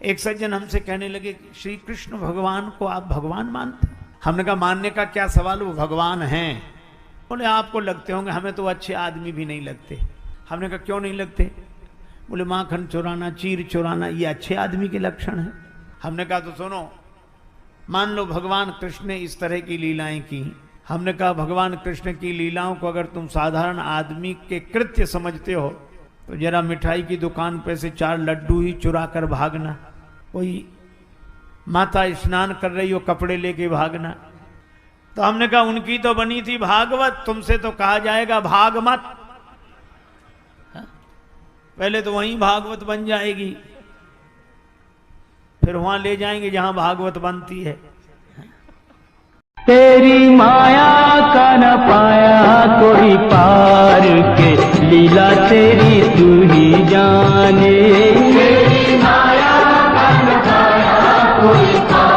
एक सज्जन हमसे कहने लगे, श्री कृष्ण भगवान को आप भगवान मानते? हमने कहा मानने का क्या सवाल, वो भगवान हैं। बोले आपको लगते होंगे, हमें तो अच्छे आदमी भी नहीं लगते। हमने कहा क्यों नहीं लगते? बोले माखन चुराना, चीर चुराना ये अच्छे आदमी के लक्षण हैं। हमने कहा तो सुनो, मान लो भगवान कृष्ण ने इस तरह की लीलाएं की। हमने कहा भगवान कृष्ण की लीलाओं को अगर तुम साधारण आदमी के कृत्य समझते हो तो जरा मिठाई की दुकान पे से 4 लड्डू ही चुरा कर भागना, कोई माता स्नान कर रही हो कपड़े लेके भागना। तो हमने कहा उनकी तो बनी थी भागवत, तुमसे तो कहा जाएगा भाग मत। पहले तो वहीं भागवत बन जाएगी, फिर वहां ले जाएंगे जहां भागवत बनती है। तेरी माया का न पाया कोई पार के, लीला तेरी तू ही जाने। तेरी माया का न पाया कोई पार